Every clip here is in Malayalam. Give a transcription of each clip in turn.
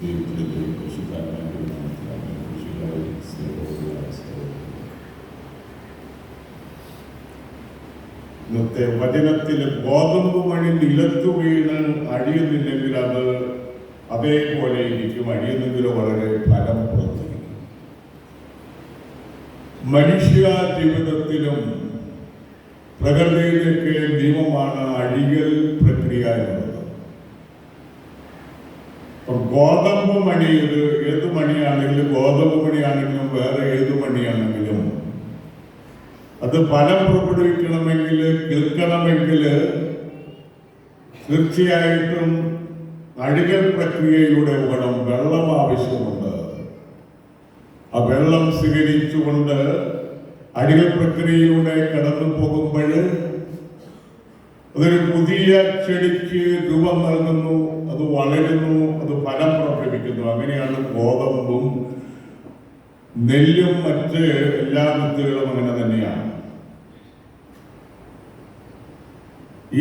ഇന്നത്തെ വചനത്തിൽ ഗോതമ്പ് മണി നിലത്തു വീണ് അഴിയുന്നില്ലെങ്കിൽ അത് അതേപോലെ ഇരിക്കും, അഴിയുന്നെങ്കിൽ വളരെ ഫലം പുറത്തിരിക്കും. മനുഷ്യ ജീവിതത്തിലും പ്രകൃതിയിലേക്ക് നിയമമാണ് അഴിയൽ പ്രക്രിയ എന്നുള്ളത്. ഗോതമ്പ് മണി, ഏത് മണിയാണെങ്കിലും, ഗോതമ്പ് മണിയാണെങ്കിലും വേറെ ഏത് മണിയാണെങ്കിലും അത് ഫലം പുറപ്പെടുവിക്കണമെങ്കിൽ, കേൾക്കണമെങ്കിൽ തീർച്ചയായിട്ടും അഴികൽ പ്രക്രിയയിലൂടെ വേണം. വെള്ളം ആവശ്യമുണ്ട്. ആ വെള്ളം സ്വീകരിച്ചുകൊണ്ട് അഴികൽ പ്രക്രിയയിലൂടെ കടന്നു പോകുമ്പോൾ അതൊരു പുതിയ ചെടിക്ക് രൂപം നൽകുന്നു, അത് വളരുന്നു, അത് ഫലം പുറപ്പെടുവിക്കുന്നു. അങ്ങനെയാണ് ഗോതമ്പും നെല്ലും മറ്റ് എല്ലാ വിത്തുകളും അങ്ങനെ തന്നെയാണ്.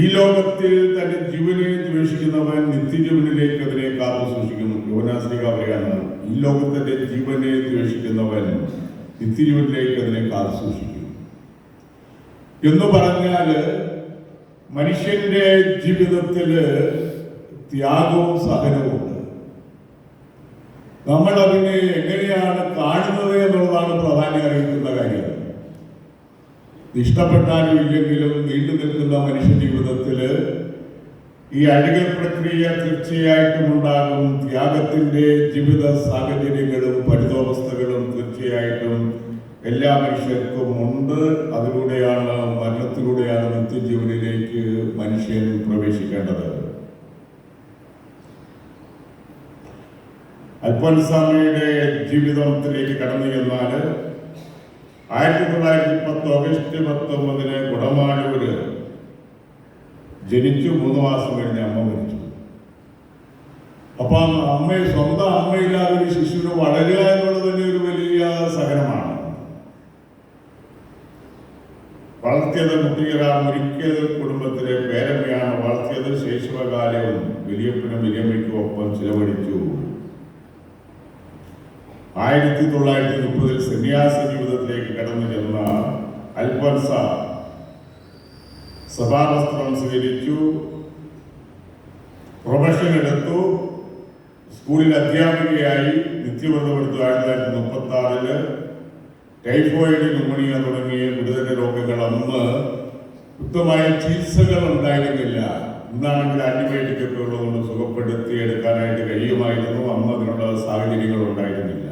ഈ ലോകത്തിൽ തന്റെ ജീവനെ ദ്വേഷിക്കുന്നവൻ നിത്യജീവനിലേക്ക് അതിനെ കാത്തു സൂക്ഷിക്കുന്നു. യോഹന്നാൻ പറയാണ്, ഈ ലോകത്തിന്റെ ജീവനെ ദ്വേഷിക്കുന്നവൻ നിത്യജീവനിലേക്ക് അതിനെ കാത്തു സൂക്ഷിക്കും എന്ന് പറഞ്ഞാല് മനുഷ്യന്റെ ജീവിതത്തില് ത്യാഗവും സഹനവുമുണ്ട്. നമ്മൾ അതിനെ എങ്ങനെയാണ് കാണുന്നത് എന്നുള്ളതാണ് പ്രാധാന്യം അറിയിക്കുന്ന കാര്യം. ഇഷ്ടപ്പെട്ടാലും ഇല്ലെങ്കിലും നീണ്ടു നിൽക്കുന്ന മനുഷ്യ ജീവിതത്തില് ഈ അഴികൽ പ്രക്രിയ തീർച്ചയായിട്ടും ഉണ്ടാകും. ത്യാഗത്തിന്റെ ജീവിത സാഹചര്യങ്ങളും പരിതോവസ്ഥകളും തീർച്ചയായിട്ടും എല്ലാ മനുഷ്യർക്കും ഉണ്ട്. അതിലൂടെയാണ്, മരണത്തിലൂടെയാണ് നിത്യജീവനിലേക്ക് മനുഷ്യൻ പ്രവേശിക്കേണ്ടത്. അൽഫോൻസാമ്മയുടെ ജീവിതത്തിലേക്ക് കടന്നു ചെന്നാൽ 1910 ഓഗസ്റ്റ് 19 കുടമാലൂര് ജനിച്ചു. 3 മാസം കഴിഞ്ഞ് അമ്മ മരിച്ചു. അപ്പൊ സ്വന്തം അമ്മയില്ലാതെ ഒരു ശിശുവിന് വളരുക എന്നുള്ളത് തന്നെ ഒരു വലിയ സഹനമാണ്. വളർത്തിയത് മുട്ടികര മുരിക്കൽ കുടുംബത്തിലെ പേരമ്മയാണ് വളർത്തിയത്. ശൈശവകാലവും വലിയപ്പനും വലിയമ്മയ്ക്കും ഒപ്പം ചിലവഴിച്ചു. 1930 സന്യാസ ജീവിതത്തിലേക്ക് കടന്നു ചെന്ന അൽഫോൻസ സഭാവസ്ത്രം സ്വീകരിച്ചു, പ്രൊഫഷൻ എടുത്തു, സ്കൂളിൽ അധ്യാപികയായി നിത്യവ്രതമെടുത്തു. 1936 ടൈഫോയിഡ്, ന്യൂമോണിയ തുടങ്ങിയ ഗുരുതര രോഗങ്ങൾ അന്ന് കൃത്യമായ ചികിത്സകൾ ഉണ്ടായിരുന്നില്ല. ഇന്നാണെങ്കിൽ ആന്റിബയോട്ടിക് ഒക്കെ ഉള്ളതുകൊണ്ട് സുഖപ്പെടുത്തി എടുക്കാനായിട്ട് കഴിയുമായിരുന്നു. അന്ന് അതിനുള്ള സാഹചര്യങ്ങൾ ഉണ്ടായിരുന്നില്ല.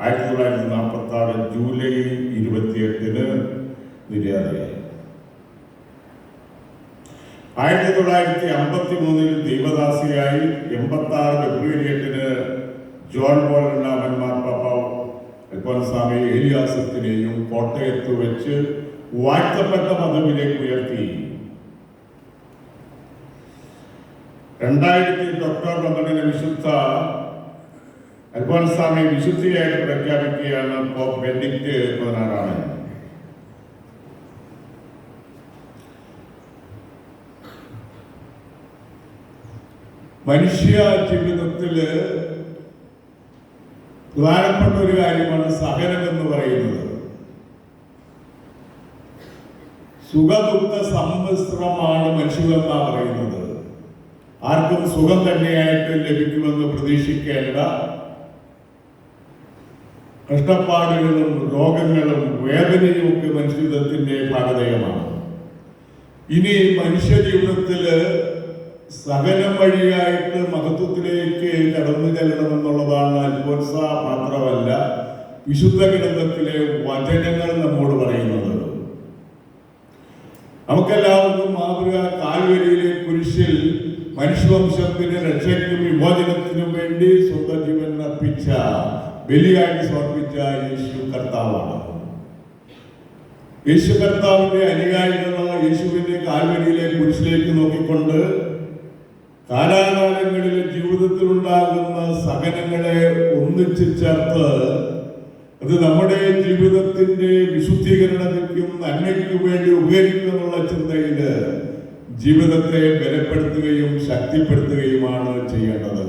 1946 ജൂലൈ 28 നിര്യാതയായി. 1953 ദൈവദാസിയായി. 86 ഫെബ്രുവരി 8 ജോൺ പോൾ രണ്ടാമൻ മാർപ്പാപ്പ അൽഫോൻസാമ്മയെ ഏലിയാസത്തിനെയും കോട്ടയത്ത് വെച്ച് വാഴ്ത്തപ്പെട്ട പദവിയിലേക്ക് ഉയർത്തി. 2000 ഒക്ടോബർ 12 വിശുദ്ധ അൽഫോൻസാമ്മയെ വിശുദ്ധിയായിട്ട് പ്രഖ്യാപിക്കുകയാണ് പോപ്പ് ബെനഡിക്ട് 16. മനുഷ്യ ജീവിതത്തില് പ്രധാനപ്പെട്ട ഒരു കാര്യമാണ് സഹനം എന്ന് പറയുന്നത്. സുഖദുഃഖ സമ്മിശ്രമാണ് മനുഷ്യരെന്നാ പറയുന്നത്. ആർക്കും സുഖം തന്നെയായിട്ട് ലഭിക്കുമെന്ന് പ്രതീക്ഷിക്കേണ്ട കഷ്ടപ്പാടുകളും രോഗങ്ങളും വേദനയും ഒക്കെ മനുഷ്യത്വത്തിന്റെ ഭാഗധേയമാണ്. ഇനി മനുഷ്യ ജീവിതത്തില് സഹനം വഴിയായിട്ട് മഹത്വത്തിലേക്ക് കടന്നു ചെല്ലണമെന്നുള്ളതാണ് അൽഫോൻസ മാത്രമല്ല വിശുദ്ധ ഗ്രന്ഥത്തിലെ വചനങ്ങൾ നമ്മോട് പറയുന്നത്. നമുക്കെല്ലാവർക്കും മാതൃക കാൽവരിയിലെ കുരിശിൽ മനുഷ്യവംശത്തിന് രക്ഷയ്ക്കും വിമോചനത്തിനും വേണ്ടി സ്വന്തം ജീവൻ അർപ്പിച്ച, ബലിയായിട്ട് സമർപ്പിച്ച യേശു കർത്താവാണ്. യേശു കർത്താവിന്റെ അനുയായികളായ യേശുവിന്റെ കാൽവരിയിലെ കുരിശിലേക്ക് നോക്കിക്കൊണ്ട് കാലാകാലങ്ങളിലെ ജീവിതത്തിൽ ഉണ്ടാകുന്ന സഹനങ്ങളെ ഒന്നിച്ചു ചേർത്ത് അത് നമ്മുടെ ജീവിതത്തിന്റെ വിശുദ്ധീകരണത്തിനും നന്മയ്ക്കും വേണ്ടി ഉപകരിക്കുമെന്നുള്ള ചിന്തയില് ജീവിതത്തെ ബലപ്പെടുത്തുകയും ശക്തിപ്പെടുത്തുകയുമാണ് ചെയ്യേണ്ടത്.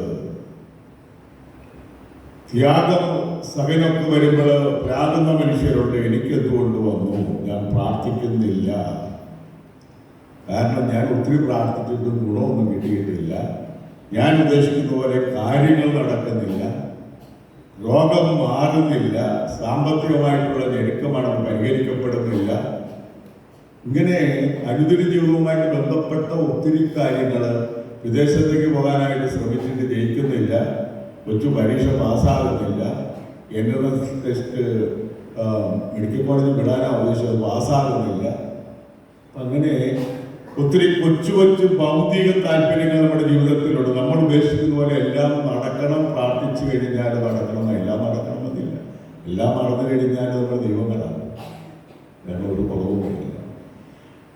ത്യാഗം സഹനമൊക്കെ വരുമ്പോൾ പ്രാകുന്ന മനുഷ്യരുണ്ട്. എനിക്കെന്തുകൊണ്ട് വന്നു? ഞാൻ പ്രാർത്ഥിക്കുന്നില്ല. കാരണം ഞാൻ ഒത്തിരി പ്രാർത്ഥിച്ചിട്ടും ഗുണമൊന്നും കിട്ടിയിട്ടില്ല. ഞാൻ ഉദ്ദേശിക്കുന്ന പോലെ കാര്യങ്ങൾ നടക്കുന്നില്ല, രോഗം മാറുന്നില്ല, സാമ്പത്തികമായിട്ടുള്ള ഞെരുക്കമാണ് പരിഹരിക്കപ്പെടുന്നില്ല. ഇങ്ങനെ അനുദിന ജീവിതവുമായിട്ട് ബന്ധപ്പെട്ട ഒത്തിരി കാര്യങ്ങൾ, വിദേശത്തേക്ക് പോകാനായിട്ട് ശ്രമിച്ചിട്ട് ജയിക്കുന്നില്ല, കൊച്ചു പരീക്ഷ പാസ്സാകുന്നില്ല, എൻട്രൻസ് ടെസ്റ്റ് മെഡിക്കൽ കോളേജിൽ വിടാനാണ് ഉദ്ദേശിച്ചത്, പാസ്സാകുന്നില്ല. അങ്ങനെ ഒത്തിരി കൊച്ചു കൊച്ചു ഭൗതിക താല്പര്യങ്ങൾ നമ്മുടെ ജീവിതത്തിലുണ്ട്. നമ്മൾ ഉദ്ദേശിക്കുന്ന പോലെ എല്ലാം നടക്കണം, പ്രാർത്ഥിച്ചു കഴിഞ്ഞാൽ നടക്കണം, എല്ലാം നടക്കണമെന്നില്ല. എല്ലാം നടന്നു കഴിഞ്ഞാൽ നമ്മുടെ ദൈവങ്ങളാണ്, കാരണം ഒരു കുറവുമില്ല.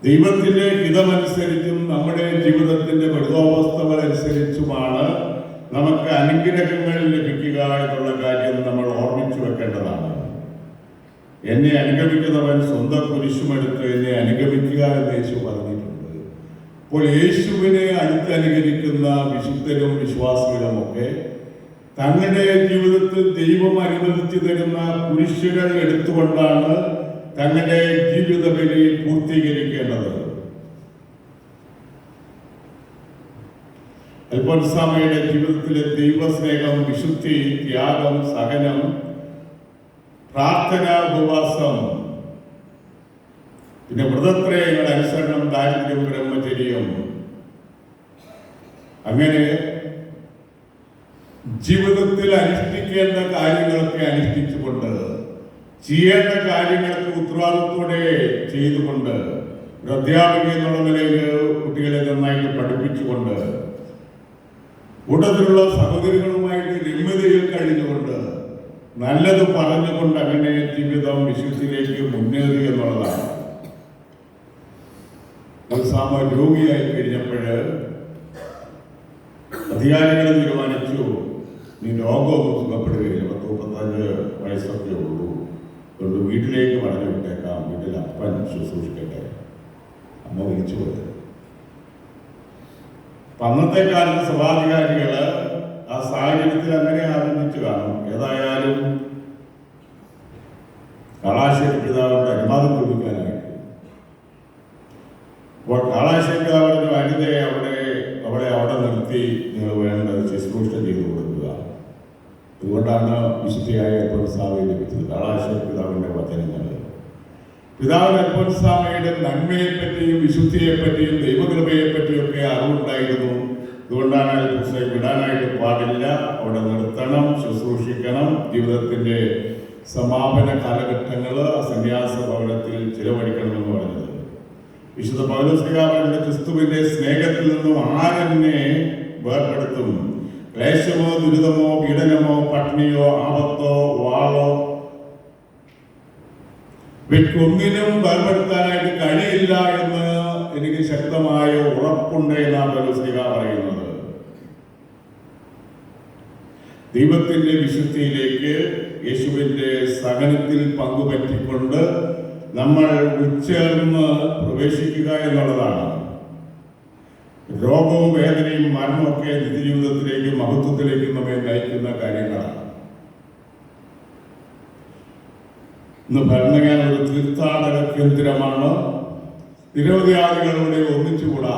ദൈവത്തിന്റെ ഹിതമനുസരിച്ചും നമ്മുടെ ജീവിതത്തിന്റെ മൃഗാവസ്ഥകൾ അനുസരിച്ചുമാണ് നമുക്ക് അനുഗ്രഹങ്ങൾ ലഭിക്കുക എന്നുള്ള കാര്യം നമ്മൾ ഓർമ്മിച്ചു വെക്കേണ്ടതാണ്. എന്നെ അനുഗമിക്കുന്നവൻ സ്വന്തം കുരിശുമെടുത്ത് എന്നെ അനുഗമിക്കുക എന്ന് യേശു പറഞ്ഞിട്ടുണ്ട്. അപ്പോൾ യേശുവിനെ അടുത്തനുകരിക്കുന്ന വിശുദ്ധരും വിശ്വാസികളും ഒക്കെ തങ്ങളുടെ ജീവിതത്തിൽ ദൈവം അനുവദിച്ചു തരുന്ന കുരിശുകൾ എടുത്തുകൊണ്ടാണ് തങ്ങളുടെ ജീവിത ബലി പൂർത്തീകരിക്കേണ്ടത്. അൽഫോൻസാമയുടെ ജീവിതത്തിലെ ദൈവസ്നേഹം, വിശുദ്ധി, ത്യാഗം, സഹനം, പ്രാർത്ഥന, ഉപവാസം, പിന്നെ വ്രതത്രയങ്ങൾ, അനുസരണം, ദാരിദ്ര്യം, ബ്രഹ്മചര്യം, അങ്ങനെ ജീവിതത്തിൽ അനുഷ്ഠിക്കേണ്ട കാര്യങ്ങളൊക്കെ അനുഷ്ഠിച്ചുകൊണ്ട്, ചെയ്യേണ്ട കാര്യങ്ങൾക്ക് ഉത്തരവാദിത്തോടെ ചെയ്തുകൊണ്ട്, ഒരു അധ്യാപിക എന്നുള്ള നിലയിൽ കുട്ടികളെ നന്നായിട്ട് പഠിപ്പിച്ചുകൊണ്ട്, കൂട്ടത്തിലുള്ള സഹോദരികളുമായിട്ട് രമ്യതയിൽ കഴിഞ്ഞുകൊണ്ട്, നല്ലത് പറഞ്ഞുകൊണ്ട് അങ്ങനെ ജീവിതം വിശുദ്ധിയിലേക്ക് മുന്നേറി എന്നുള്ളതാണ്. രോഗിയായി കഴിഞ്ഞപ്പോൾ അധികാരികൾ തീരുമാനിച്ചു, നീ രോഗമൊന്നും സുഖപ്പെടുകയില്ല, 35 വയസ്സൊക്കെ ഉള്ളൂ, അതുകൊണ്ട് വീട്ടിലേക്ക് പറഞ്ഞു വിട്ടേക്കാം, വീട്ടിൽ അപ്പൻ ശുശ്രൂഷിക്കട്ടെ. അമ്മ വിളിച്ചു പോയത്. അന്നത്തെ കാലത്ത് സഭാധികാരികൾ ആ സാഹചര്യത്തിൽ അങ്ങനെ ആരംഭിച്ചു കാണും. ഏതായാലും കാളാശ്ശേരി പിതാവിന്റെ അനുവാദം ലഭിക്കാനായിട്ട്, അപ്പോൾ കാളാശ്ശേരി പിതാവ് പറഞ്ഞു, അനിതയെ അവളെ അവിടെ നിർത്തി നിങ്ങൾ വേണ്ടത് ശുശ്രൂഷ ചെയ്തു കൊടുക്കുക. അതുകൊണ്ടാണ് വിശുദ്ധിയായ അൽഫോൻസാമയെ ലഭിച്ചത്. കാളാശ്ശേരി പിതാവിന്റെ വചനങ്ങൾ, പിതാവിന് അൽഫോൻസാമയുടെ നന്മയെപ്പറ്റിയും വിശുദ്ധിയെപ്പറ്റിയും ദൈവകൃപയെപ്പറ്റിയും ഒക്കെ അറിവുണ്ടായിരുന്നു. അതുകൊണ്ടാണ് അൽഫോൻസാമയെ വിടാനായിട്ട് പാടില്ല, അവിടെ നിർത്തണം, ശുശ്രൂഷിക്കണം. ജീവിതത്തിന്റെ സമാപന കാലഘട്ടങ്ങൾ സന്യാസ ഭവനത്തിൽ ചിലവഴിക്കണമെന്ന് പറഞ്ഞത്. വിശുദ്ധ പൗലോസ്ലീഹായുടെ ക്രിസ്തുവിന്റെ സ്നേഹത്തിൽ നിന്നും ആരെന്നെ വേർപെടുത്തും? ക്ലേശമോ, ദുരിതമോ, പീഡനമോ, പട്ടിണിയോ, ആപത്തോ, വാളോ, ഒന്നിനും വേർപെടുത്താനായിട്ട് കഴിയില്ല എന്ന് എനിക്ക് ശക്തമായ ഉറപ്പുണ്ട് എന്നാണ് പൗലോസ്ലീഹാ പറയുന്നത്. ദൈവത്തിന്റെ വിശുദ്ധിയിലേക്ക്, യേശുവിന്റെ സഹനത്തിൽ പങ്കുപറ്റിക്കൊണ്ട് നമ്മൾ ഉൾച്ചേർന്ന് പ്രവേശിക്കുക എന്നുള്ളതാണ്. രോഗവും വേദനയും മരണവും ഒക്കെ നിത്യജീവിതത്തിലേക്കും മഹത്വത്തിലേക്കും നമ്മെ നയിക്കുന്ന കാര്യങ്ങളാണ്. ഇന്ന് ഭരണകാല ഒരു തീർത്ഥാടക കേന്ദ്രമാണ്. നിരവധി ആളുകളുടെ ഒന്നിച്ചുകൂടാ.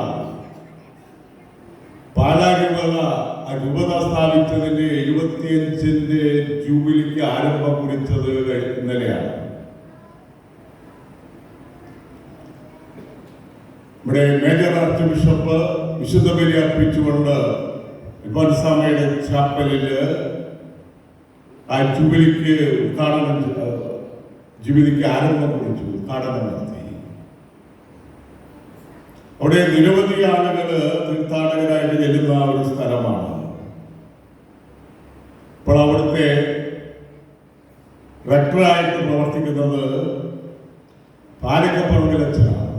പാലാ രൂപത സ്ഥാപിച്ചതിന്റെ 75ന്റെ ജൂബിലിക്ക് ആരംഭം കുറിച്ചത് ഇന്നലെയാണ്. ഇവിടെ മേജർ ആർച്ച് ബിഷപ്പ് വിശുദ്ധ ബലി അർപ്പിച്ചുകൊണ്ട് അൽഫോൻസാമയുടെ ചാപ്പലിൽ ആ ജൂബിലിക്ക് ജൂബിലിക്ക് ആരംഭം കുറിച്ചു, ഉദ്ഘാടനം നടത്തി. അവിടെ നിരവധി ആളുകൾ തീർത്ഥാടകരായിട്ട് ചെല്ലുന്ന ഒരു സ്ഥലമാണ്. ഇപ്പോൾ അവിടുത്തെ റെക്ടറായിട്ട് പ്രവർത്തിക്കുന്നത് പാലക്കപ്പറമ്പിലച്ഛനാണ്,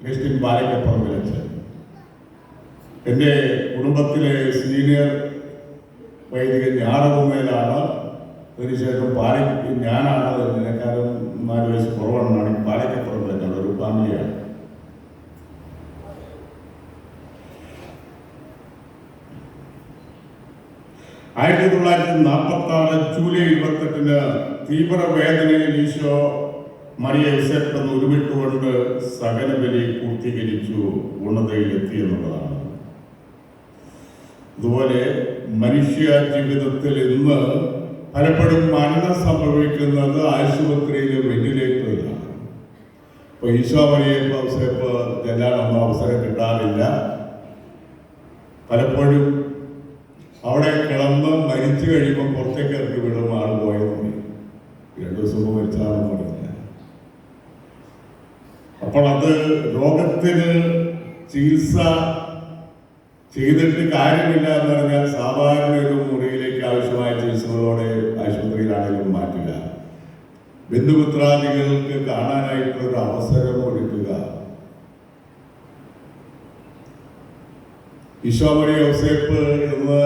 ക്രിസ്ത്യൻ പാലക്കപ്പറമ്പിലച്ഛൻ. എൻ്റെ കുടുംബത്തിലെ സീനിയർ വൈദികൻ ഞാറകുന്നേലാണ്. അതിനുശേഷം ഞാനാണ് ഇതിനേക്കാളും 4 വയസ്സ് കുറവാണ്. പാലക്കപ്പറമ്പിലച്ഛൻ ഒരു ഫാമിലിയാണ്. 1946 ജൂലൈ 28 തീവ്രവേദനയിൽ ഈശോ മറിയ യോസേപ്പിൽ ഉരുവിട്ടുകൊണ്ട് സകല ബലി പൂർത്തീകരിച്ചു, പൂർണ്ണതയിലെത്തി എന്നുള്ളതാണ്. അതുപോലെ മനുഷ്യ ജീവിതത്തിൽ ഇന്ന് പലപ്പോഴും മരണം സംഭവിക്കുന്നത് ആശുപത്രിയിലും വെന്റിലേറ്ററിലാണ്. ഇപ്പോൾ ഈശോ മറിയ യോസേപ്പ് ചെല്ലാനൊന്നും അവസരം കിട്ടാറില്ല. പലപ്പോഴും അവിടെ കിടന്ന് മരിച്ചു കഴിയുമ്പോൾ പുറത്തേക്ക് ഇറക്കി വിടും, ആൾ പോയെന്ന് പറയും. 2 ദിവസം മുമ്പ് മരിച്ചാണെന്ന് പറഞ്ഞില്ല. അപ്പോൾ അത് രോഗത്തിന് ചികിത്സ ചെയ്തിട്ട് കാര്യമില്ല എന്ന് പറഞ്ഞാൽ സാധാരണ ഒരു മുറിയിലേക്ക് ആവശ്യമായ ചികിത്സകളോടെ ആശുപത്രിയിലാണെങ്കിലും മാറ്റുക, ബന്ധുമിത്രാദികൾക്ക് കാണാനായിട്ടൊരു അവസരം ഒരുക്കുക. ഈശോ മറിയ യോസേപ്പ് എന്ന്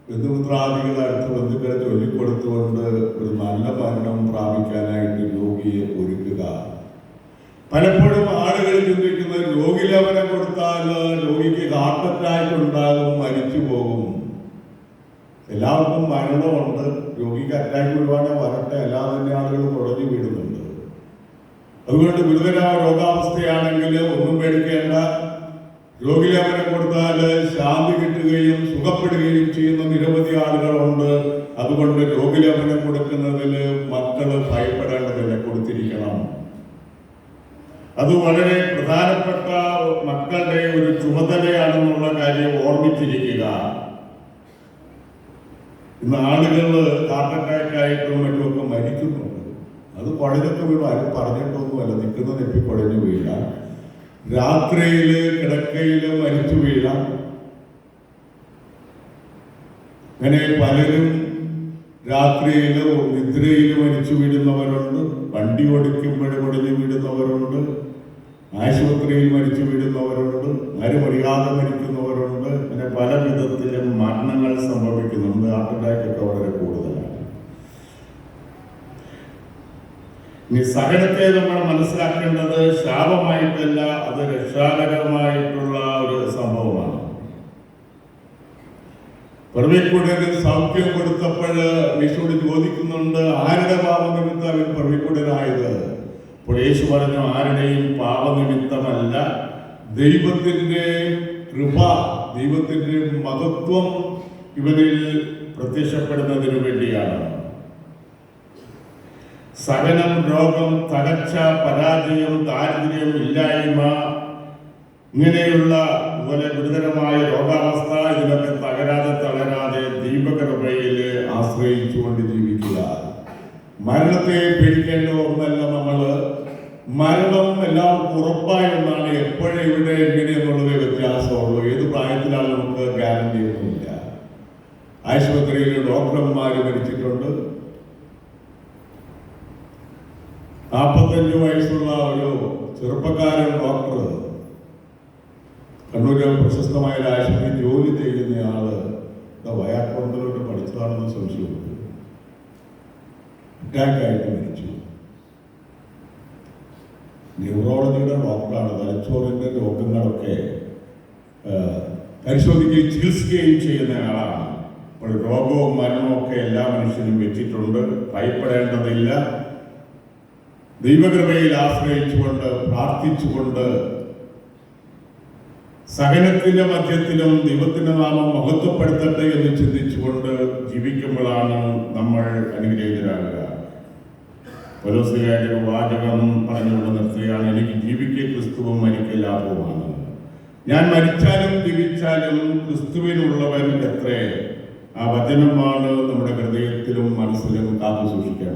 ബന്ധുമിത്രാദികൾ അടുത്ത ബന്ധുക്കളെ ചൊല്ലിക്കൊടുത്തുകൊണ്ട് ഒരു നല്ല മരണം പ്രാപിക്കാനായിട്ട് രോഗിയെ ഒരുക്കുക. പലപ്പോഴും ആളുകൾ ചിന്തിക്കുന്നത് രോഗിലവനം കൊടുത്താൽ രോഗിക്ക് ഹാർട്ട് അറ്റാക്ക് ഉണ്ടാകും, മരിച്ചു പോകും. എല്ലാവർക്കും മരണമുണ്ട്, രോഗിക്ക് അറ്റാക്ക് ഒരുപാട് വരട്ടെ, അല്ലാതെ തന്നെ ആളുകൾ കുഴഞ്ഞു വീഴുന്നുണ്ട്. അതുകൊണ്ട് ഗുരുതരമായ രോഗാവസ്ഥയാണെങ്കിൽ ഒന്നും പേടിക്കേണ്ട. രോഗിലവനം കൊടുത്താൽ ശാന്തി കിട്ടുകയും സുഖപ്പെടുകയും ചെയ്യുന്ന നിരവധി ആളുകളുണ്ട്. അതുകൊണ്ട് രോഗിലവനം കൊടുക്കുന്നതിൽ മക്കള് ഭയപ്പെടേണ്ടതില്ല, കൊടുത്തിരിക്കണം. അത് വളരെ പ്രധാനപ്പെട്ട മക്കളുടെ ഒരു ചുമതലയാണെന്നുള്ള കാര്യം ഓർമ്മിച്ചിരിക്കുക. ഇന്ന് ആളുകൾ ഹാർട്ട് അറ്റാക്ക് ആയിട്ടും മറ്റുമൊക്കെ മരിക്കുന്നുണ്ട്. അത് കുഴഞ്ഞൊക്കെ വീഴും, ആരും പറഞ്ഞിട്ടൊന്നുമല്ല, നിൽക്കുന്ന നെപ്പി കുഴഞ്ഞു വീഴാം, രാത്രിയിൽ കിടക്കയിൽ മരിച്ചു വീഴാം. അങ്ങനെ പലരും രാത്രിയിൽ നിദ്രയിൽ മരിച്ചു വീഴുന്നവരുണ്ട്, വണ്ടി ഓടിക്കുമ്പോൾ ഒടിഞ്ഞു വീഴുന്നവരുണ്ട്, ആശുപത്രിയിൽ മരിച്ചു വീഴുന്നവരുണ്ട്, ആരും അറിയാതെ മരിക്കുന്നവരുണ്ട്. അങ്ങനെ പല വിധത്തിലും മരണങ്ങൾ സംഭവിക്കുന്നുണ്ട്. ഹാർട്ട് അറ്റാക്ക് ഒക്കെ വളരെ കൂടുതലാണ്. ഇനി സഹനത്തെ നമ്മൾ മനസ്സിലാക്കേണ്ടത് ശാപമായിട്ടല്ല, അത് രക്ഷാകരമായിട്ടുള്ള ഒരു സംഭവമാണ്. പിറവിക്കുടന് സൗഖ്യം കൊടുത്തപ്പോൾ യേശുവോട് ചോദിക്കുന്നുണ്ട്, ആരുടെ പാപനിമിത്തം അവൻ പിറവിക്കുടനായത്? അപ്പോൾ യേശു പറഞ്ഞു, ആരുടെയും പാപനിമിത്തമല്ല, ദൈവത്തിന്റെ കൃപ, ദൈവത്തിന്റെ മഹത്വം ഇവനിൽ പ്രത്യക്ഷപ്പെടുന്നതിനു വേണ്ടിയാണ്. സഹനം, രോഗം, തകർച്ച, പരാജയം, ദാരിദ്ര്യം, ഇല്ലായ്മ, ഇങ്ങനെയുള്ള പോലെ ഗുരുതരമായ രോഗാവസ്ഥ, ഇതിനൊക്കെ തളരാതെ ദൈവകൃപയിൽ ആശ്രയിച്ചുകൊണ്ട് ജീവിക്കുക. മരണത്തെ പേടിക്കേണ്ട ഒന്നല്ല നമ്മൾ. മരണം എല്ലാവർക്കും ഉറപ്പായ ഒന്നാണ്. എപ്പോഴും ഇവിടെ എങ്ങനെയെന്നുള്ളതേ വ്യത്യാസമുള്ളൂ. ഏത് പ്രായത്തിലാണ് നമുക്ക് ഗ്യാരണ്ടി ഒന്നുമില്ല. ആശുപത്രിയിൽ ഡോക്ടർമാർ മരിച്ചിട്ടുണ്ട്. 45 വയസ്സുള്ള ഒരു ചെറുപ്പക്കാരൻ ഡോക്ടർ, കണ്ണൂരിലെ പ്രശസ്തമായ ഒരു ആശുപത്രിയിൽ ജോലി ചെയ്യുന്നയാള് വയാക്കൊണ്ടലോട്ട് പഠിച്ചതാണെന്ന് സംശയമുണ്ട്. അറ്റാക്കായിട്ട് മരിച്ചു. ന്യൂറോളജിയുടെ ഡോക്ടറാണ്. തലച്ചോറിന്റെ രോഗങ്ങളൊക്കെ പരിശോധിക്കുകയും ചികിത്സിക്കുകയും ചെയ്യുന്ന ആളാണ്. അപ്പോൾ രോഗവും മരണവും ഒക്കെ എല്ലാ മനുഷ്യനും വെച്ചിട്ടുണ്ട്. ഭയപ്പെടേണ്ടതില്ല. ദൈവകൃപയിൽ ആശ്രയിച്ചുകൊണ്ട് പ്രാർത്ഥിച്ചുകൊണ്ട് സഹനത്തിന്റെ മധ്യത്തിലും ദൈവത്തിന്റെ നാമം മഹത്വപ്പെടുത്തട്ടെ എന്ന് ചിന്തിച്ചുകൊണ്ട് ജീവിക്കുമ്പോഴാണ് നമ്മൾ അനുഗ്രഹീതരാകുക. പൗലോസ്ലീഹായുടെ വാചകം പറഞ്ഞുകൊണ്ട് നിർത്തുകയാണ്, എനിക്ക് ജീവിക്കുക ക്രിസ്തുവും മരിക്കൽ ലാഭവുമാണ്. ഞാൻ മരിച്ചാലും ജീവിച്ചാലും ക്രിസ്തുവിനുള്ളവൻ എത്രേ. ആ വചനമാണ് നമ്മുടെ ഹൃദയത്തിലും മനസ്സിലും കാത്തു സൂക്ഷിക്കേണ്ടത്.